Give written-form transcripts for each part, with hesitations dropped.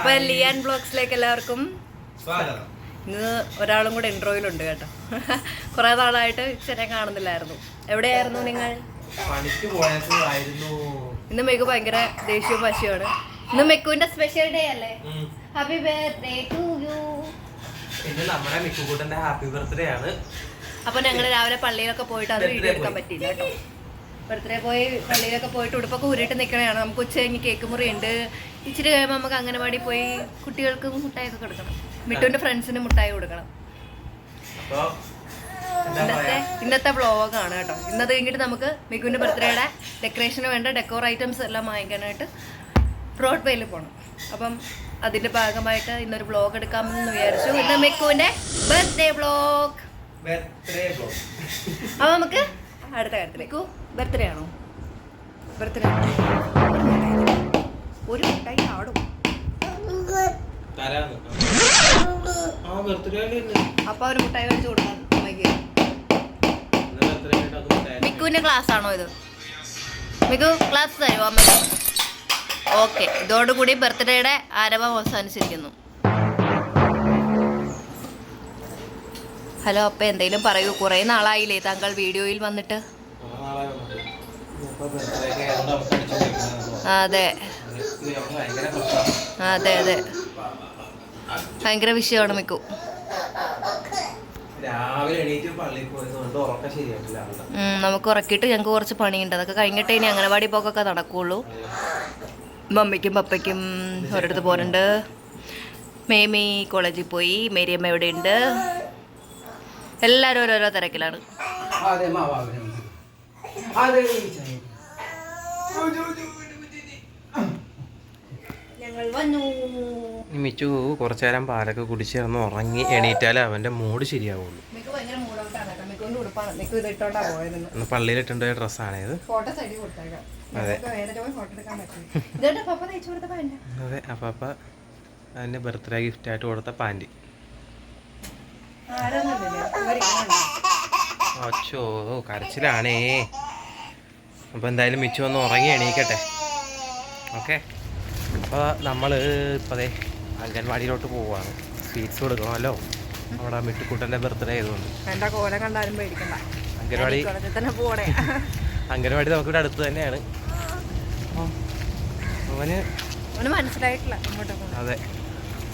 അപ്പൊ ലിയാൻ ബ്ലോഗ്സിലേക്ക് എല്ലാവർക്കും സ്വാഗതം. ഇന്ന് ഒരാളും കൂടെ ഇൻട്രോയിലുണ്ട് കേട്ടോ. കുറെ നാളായിട്ട് ഇച്ചനെ കാണുന്നില്ലായിരുന്നു. എവിടെയായിരുന്നു നിങ്ങൾ? പണിക്ക് പോയപ്പോഴായിരുന്നു. ഇന്ന് മെക്കു ഭയങ്കര ദേഷ്യവും പശിയാണ്. ഇന്ന് മെക്കുവിന്റെ സ്പെഷ്യൽ ഡേ അല്ലേ? Happy birthday to you. ഇന്ന് നമ്മുടെ മിക്കുകൂട്ടന്റെ ഹാപ്പി ബർത്ത്ഡേ ആണ്. അപ്പൊ ഞങ്ങള് രാവിലെ പള്ളിയിലൊക്കെ പോയിട്ട് അത് വീഡിയോ എടുക്കാൻ പറ്റിയില്ല കേട്ടോ. ബർത്ത്ഡേ പോയി പള്ളിയിലൊക്കെ പോയിട്ട് ഉടുപ്പൊക്കെ ഊരിട്ട് നിൽക്കണതാണ്. നമുക്ക് ഉച്ച കഴിഞ്ഞ് കേക്ക് മുറി ഉണ്ട്. ഇച്ചിരി കഴിയുമ്പോൾ നമുക്ക് അംഗനവാടി പോയി കുട്ടികൾക്ക് മുട്ടായി ഒക്കെ കൊടുക്കണം. മിട്ടുവിന്റെ ഫ്രണ്ട്സിന് മുട്ടായി കൊടുക്കണം. ഇന്നത്തെ വ്ളോഗാണ് കേട്ടോ. ഇന്നത് കഴിഞ്ഞിട്ട് നമുക്ക് മിക്കുവിന്റെ ബർത്ത്ഡേയുടെ ഡെക്കറേഷന് വേണ്ട ഡെക്കോർ ഐറ്റംസ് എല്ലാം വാങ്ങിക്കാനായിട്ട് ബ്രോഡ് വേയിൽ പോകണം. അപ്പം അതിന്റെ ഭാഗമായിട്ട് ഇന്നൊരു വ്ളോഗ് എടുക്കാമെന്ന് വിചാരിച്ചു. ഇന്ന് മിക്കുവിന്റെ ബർത്ത്ഡേ വ്ളോഗ്. അപ്പൊ നമുക്ക് അടുത്ത കാര്യത്തിലേക്ക്. ബർത്ത്ഡേ ആണോ? ബർത്ത്ഡേ ആണോ? ഒരു മിഠായി ആടും. അപ്പൊ ഒരു മുട്ടായി മേടിച്ചു കൊടുക്കാം അമ്മയ്ക്ക്. മിക്കുവിന്റെ ക്ലാസ് ആണോ ഇത്? മിക്കു ക്ലാസ് തരുമോ അമ്മയ്ക്ക്? ഓക്കെ, ഇതോടുകൂടി ബർത്ത്ഡേയുടെ ആരവം അവസാനിച്ചിരിക്കുന്നു. ഹലോ, അപ്പൊ എന്തെങ്കിലും പറയൂ. കുറെ നാളായില്ലേ താങ്കൾ വീഡിയോയിൽ വന്നിട്ട്? അതെ അതെ അതെ, ഭയങ്കര വിഷയമാണ് മിക്കു. നമുക്ക് ഉറക്കിയിട്ട് ഞങ്ങൾക്ക് കുറച്ച് പണിയുണ്ട്. അതൊക്കെ കഴിഞ്ഞിട്ട് ഇനി അംഗനവാടി പോക്കൊക്കെ നടക്കുള്ളൂ. മമ്മിക്കും പപ്പയ്ക്കും ഒരിടത്ത് പോകുന്നുണ്ട്. മേമി കോളേജിൽ പോയി. മേരിയമ്മ എവിടെ ഉണ്ട്? എല്ലാവരും ഓരോരോ തിരക്കിലാണ്. ഞങ്ങൾ വന്നു. മിച്ചു കുറച്ചു നേരം പാലൊക്കെ കുടിച്ചിരുന്ന് ഉറങ്ങി എണീറ്റാലേ അവന്റെ മൂഡ് ശരിയാവുള്ളൂ. ഇന്ന് പള്ളിയിലിട്ടുണ്ട് ഡ്രസ്സാണ് ഇത്. അതെ അതെ, അപ്പ അതിന്റെ ബർത്ത്ഡേ ഗിഫ്റ്റ് ആയിട്ട് കൊടുത്ത പാൻറ്. അച്ചോ, കരച്ചിലാണേ. അപ്പോൾ എന്തായാലും മിച്ചു ഒന്ന് ഉറങ്ങി എണീക്കട്ടെ. ഓക്കെ, അപ്പോൾ നമ്മൾ ഇപ്പോഴേ അംഗൻവാടിയിലോട്ട് പോവുകയാണ്. സ്വീറ്റ്സ് കൊടുക്കണമല്ലോ, നമ്മുടെ മിട്ടുക്കുട്ടൻ്റെ ബർത്ത്ഡേ ആയതുകൊണ്ട്. അംഗൻവാടി നമുക്കിവിടെ അടുത്ത് തന്നെയാണ്. അവന് മനസ്സിലായിട്ടില്ല. അതെ,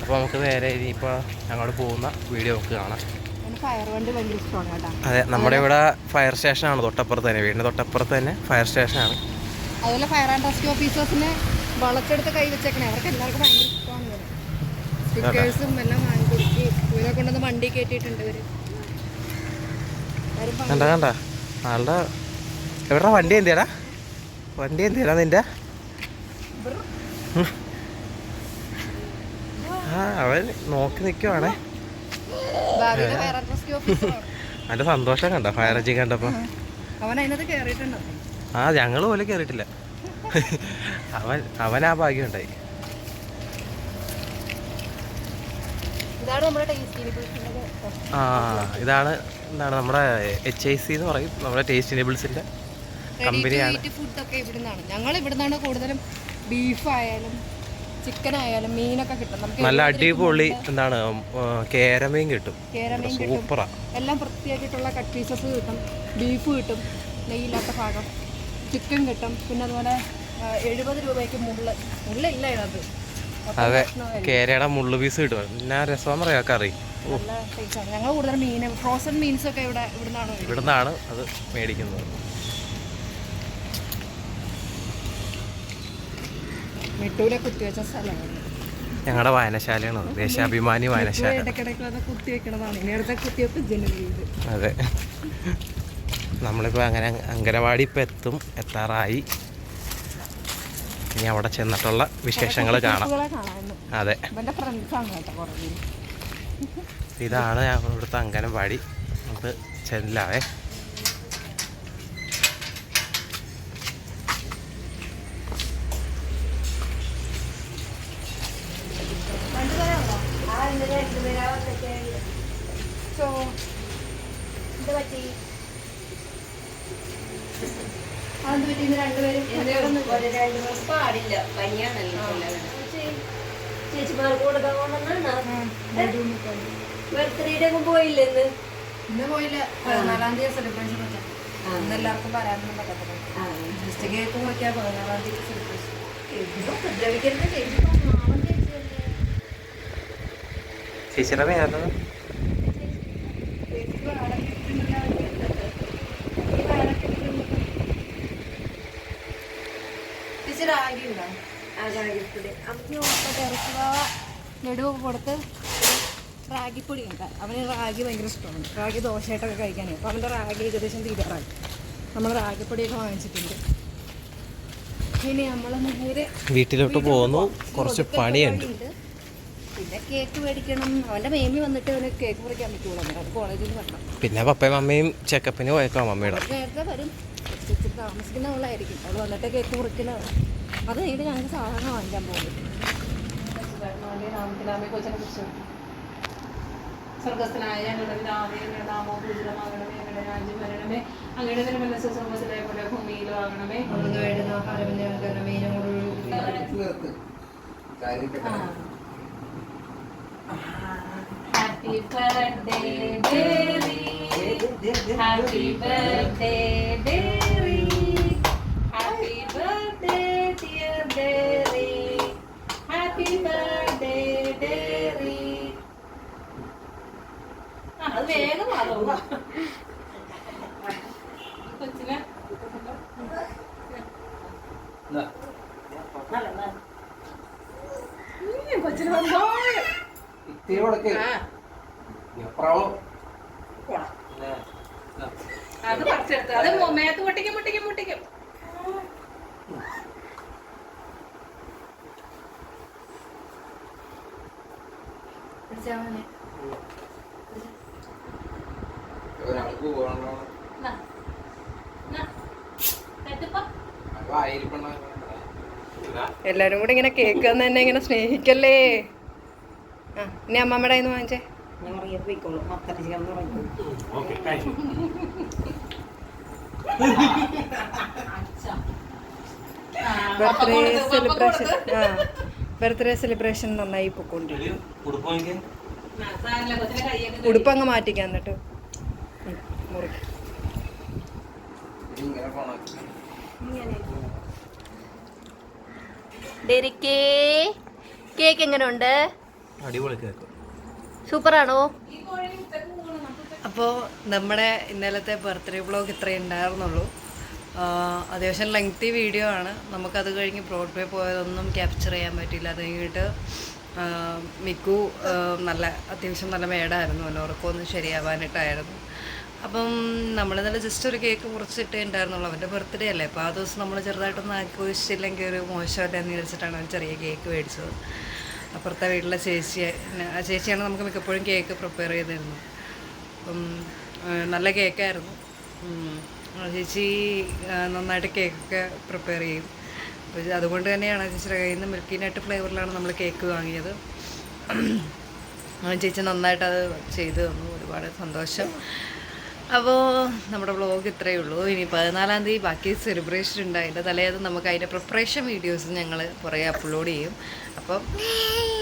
അപ്പോൾ നമുക്ക് നേരെ ഇനിയിപ്പോൾ ഞങ്ങൾ പോകുന്ന വീഡിയോ നമുക്ക് കാണാം. അതെ, നമ്മുടെ ഇവിടെ ഫയർ സ്റ്റേഷനാണ് തൊട്ടപ്പുറത്ത് തന്നെ, വീടിൻ്റെ തൊട്ടപ്പുറത്ത് തന്നെ ഫയർ സ്റ്റേഷനാണ്. അതുപോലെ ഫയർ ആൻഡ് റെസ്ക്യൂ ഓഫീസേഴ്സിനെ വളച്ചെടുത്ത് കൈ വെച്ചേക്കണേ. അവർക്ക് എല്ലാവർക്കും ഭയങ്കര ഇഷ്ടമാണ്. സ്റ്റിക്കേഴ്സും എല്ലാം വാങ്ങിക്കൊടുക്കി ഇവരെ കൊണ്ടുവന്ന് വണ്ടി കയറ്റിയിട്ടുണ്ട് ഇവര്. കണ്ട കണ്ട ആളുടെ എവിടെ വണ്ടി എന്തിയാടാ? വണ്ടി എന്തിയാടാ നിന്റെ? ആ, അവൻ നോക്കി നിൽക്കുവാണേ. അതിന്റെ സന്തോഷം കണ്ട ഫയർ എഞ്ചിൻ കണ്ടപ്പോ. ആ, ഞങ്ങള് പോലും കേറിയിട്ടില്ല. അവൻ ആ ഭാഗ്യം ഉണ്ടായി. ആ, ഇതാണ് എന്താണ് നമ്മുടെ HIC എന്ന് പറയും, നമ്മുടെ ടേസ്റ്റ് നേബിൾസിന്റെ കമ്പനിയാണ്. ഞങ്ങൾ ഇവിടുന്നാണ് കൂടുതലും. ബീഫ് ആയാലും ചിക്കൻ ആയാലും മീനൊക്കെ കിട്ടും. നല്ല അടിപൊളി എന്താണ് കേരമീൻ കിട്ടും. സൂപ്പറാ. എല്ലാം വൃത്തിയാക്കിയിട്ടുള്ള കട്ട് പീസസ് കിട്ടും. ബീഫ് കിട്ടും, നെയ്യില്ലാത്ത ഭാഗം. ചിക്കൻ കിട്ടും. പിന്നെ അതുപോലെ 70 രൂപയ്ക്ക് മുള്ളില്ല ഇതിനകത്ത്. അതെ, കേരയുടെ മുള്ളു പീസ് കിട്ടും. പിന്നെ രസം പറയാ കറി. ഞങ്ങൾ കൂടുതൽ മീൻ, ഫ്രോസൺ മീൻസ് ഒക്കെ ഇവിടുന്നാണ് അത് മേടിക്കുന്നത്. മിട്ടൂരെ കുത്തിവെച്ച സ്ഥലമാണ് ഞങ്ങളുടെ വായനശാലയാണ്, ദേശാഭിമാനി വായനശാല. അതെ, നമ്മളിപ്പോൾ അങ്ങനെ അംഗനവാടി ഇപ്പം എത്താറായി. ഇനി അവിടെ ചെന്നിട്ടുള്ള വിശേഷങ്ങൾ കാണാം. അതെ, ഇതാണ് ഇവിടുത്തെ അംഗനവാടി. നമുക്ക് ചെല്ലാവേ. രണ്ടുപേരും പാടില്ല, പനിയാണല്ലോ. ചേച്ചിമാർക്ക് കൊടുക്കാൻ കൊണ്ടുവന്നാണ്. ബർത്ത്ഡേയുടെ ഒക്കെ പോയില്ലേ ഇന്ന്? ഇന്ന് പോയില്ല. 14-ാം തീയതി സെലിബ്രേഷൻ വെച്ചാൽ ഇന്ന് എല്ലാവർക്കും പറയാനൊന്നും പറ്റത്തില്ല. ജസ്റ്റ് കേക്ക് മുറിക്കാൻ 14-ാം തീയതി സെലിബ്രേഷൻ. ഉപദ്രവിക്കരുത് ചേച്ചി. ചേച്ചിയുടെ പേരാണ് ചേച്ചി റാഗി ഉണ്ടോ? ലഡുവൊക്കെ കൊടുത്ത് റാഗിപ്പൊടി ഉണ്ട്. അവന് റാഗി ഭയങ്കര ഇഷ്ടമാണ്. റാഗി ദോശയായിട്ടൊക്കെ കഴിക്കാനാണ്. അപ്പോൾ അവൻ്റെ റാഗി ഏകദേശം തീരാറായി. നമ്മൾ റാഗിപ്പൊടിയൊക്കെ വാങ്ങിച്ചിട്ടുണ്ട്. ഇനി നമ്മളൊന്ന് നേരെ വീട്ടിലോട്ട് പോകുന്നു. കുറച്ച് പണിയുണ്ട്. പിന്നെ കേക്ക് മേടിക്കണം. അവൻ്റെ മേമി വന്നിട്ട് അവന് കേക്ക് മുറിക്കാൻ പറ്റുള്ളൂ. അത് കോളേജിൽ നിന്ന് വരണം. പിന്നെ പപ്പയും അമ്മയും ചെക്കപ്പിന് പോയേക്കാം. മമ്മിയുടെ നേരത്തെ വരും. ഇച്ചിരി താമസിക്കുന്നവളായിരിക്കും. അവൾ വന്നിട്ട് കേക്ക് മുറിക്കലാണ്. അത് കഴിഞ്ഞിട്ട് ഞങ്ങൾക്ക് സാധനം വാങ്ങിക്കാൻ പോകും. രാമത്തിലാമയെ കൊച്ചിനെ കുറിച്ച് സ്വർഗസ്ഥനായ ഞങ്ങളുടെ പിതാവേ, അങ്ങയുടെ നാമം പൂജിതമാകണമേ, അങ്ങയുടെ രാജ്യം വരണമേ, അങ്ങയുടെ തിരുമനസ്സ് സ്വർഗ്ഗത്തിലെ പോലെ ഭൂമിയിലും ആകണമേ. അവിടുന്ന് വേണ്ടുന്ന ആഹാരം ഞങ്ങൾക്ക് തരണമേ. ഞങ്ങളോട് happy birthday dairy, happy birthday dairy, happy birthday dear dairy, happy birthday dairy. അത് വേഗം മാറും കൊച്ചിനെ. കൊച്ചിന് അത് പറിച്ചെടുത്ത് അത് മേത്ത് പൊട്ടിക്കും പൊട്ടിക്കും പൊട്ടിക്കും. എല്ലാരും കൂടെ ഇങ്ങനെ കേക്ക് തന്നെ ഇങ്ങനെ സ്നേഹിക്കല്ലേ. ആ ഇനി അമ്മമ്മയുടെ കയ്യിൽ നിന്ന് വാങ്ങിച്ചേ. ബർത്ത്ഡേ സെലിബ്രേഷൻ ബർത്ത്ഡേ സെലിബ്രേഷൻ നന്നായി പൊക്കോണ്ടിരിക്കും. ഉടുപ്പ് അങ്ങ് മാറ്റിക്കാൻ എന്നിട്ട് മുറിക്കും. കേക്ക് എങ്ങനെയുണ്ട്? അടിപൊളി കേക്ക്. സൂപ്പറാണോ? അപ്പോൾ നമ്മുടെ ഇന്നലത്തെ ബർത്ത്ഡേ വ്ളോഗ് ഇത്രയേ ഉണ്ടായിരുന്നുള്ളൂ. അത്യാവശ്യം ലെങ്തി വീഡിയോ ആണ്. നമുക്കത് കഴിഞ്ഞ് ബ്രോഡ്വേ പോയതൊന്നും ക്യാപ്ചർ ചെയ്യാൻ പറ്റിയില്ല. അത് കഴിഞ്ഞിട്ട് മിക്കു അത്യാവശ്യം നല്ല മേടായിരുന്നു. അവനോർക്കൊന്നും ശരിയാവാനായിട്ടായിരുന്നു. അപ്പം നമ്മളിന്നലെ ജസ്റ്റ് ഒരു കേക്ക് മുറിച്ചിട്ടേ ഉണ്ടായിരുന്നുള്ളൂ. അവൻ്റെ ബർത്ത്ഡേ അല്ലേ. അപ്പോൾ ആ ദിവസം നമ്മൾ ചെറുതായിട്ടൊന്നും ആഘോഷിച്ചില്ലെങ്കിൽ ഒരു മോശമല്ല എന്ന് വിചാരിച്ചിട്ടാണ് അവൻ ചെറിയ കേക്ക് മേടിച്ചത്. അപ്പുറത്തെ വീട്ടിലെ ചേച്ചിയാണ് നമുക്ക് മിക്കപ്പോഴും കേക്ക് പ്രിപ്പയർ ചെയ്തിരുന്നത്. അപ്പം നല്ല കേക്കായിരുന്നു. ചേച്ചി നന്നായിട്ട് കേക്കൊക്കെ പ്രിപ്പയർ ചെയ്യും. അപ്പോൾ അതുകൊണ്ട് തന്നെയാണ് ചേച്ചിയുടെ കയ്യിൽ നിന്ന് മിൽക്കി നട്ട് ഫ്ലേവറിലാണ് നമ്മൾ കേക്ക് വാങ്ങിയത്. ചേച്ചി നന്നായിട്ടത് ചെയ്തു തന്നു. ഒരുപാട് സന്തോഷം. അപ്പോൾ നമ്മുടെ വ്ളോഗ് ഇത്രയേ ഉള്ളൂ. ഇനി 14-ാം തീയതി ബാക്കി സെലിബ്രേഷൻ ഉണ്ട്. അതിൻ്റെ തലേന്ന് നമുക്ക് അതിൻ്റെ പ്രിപ്പറേഷൻ വീഡിയോസ് ഞങ്ങൾ പുറകെ അപ്ലോഡ് ചെയ്യും. അപ്പം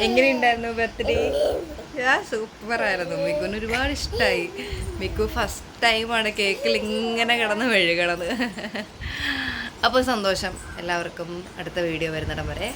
എങ്ങനെയുണ്ടായിരുന്നു ബർത്ത്ഡേ? സൂപ്പറായിരുന്നു. മിക്കുവിന് ഒരുപാട് ഇഷ്ടമായി. മിക്കു ഫസ്റ്റ് ടൈമാണ് കേക്കിൽ ഇങ്ങനെ കിടന്ന് മെഴുകണത്. അപ്പോൾ സന്തോഷം. എല്ലാവർക്കും അടുത്ത വീഡിയോ വരുന്നിടം വരെ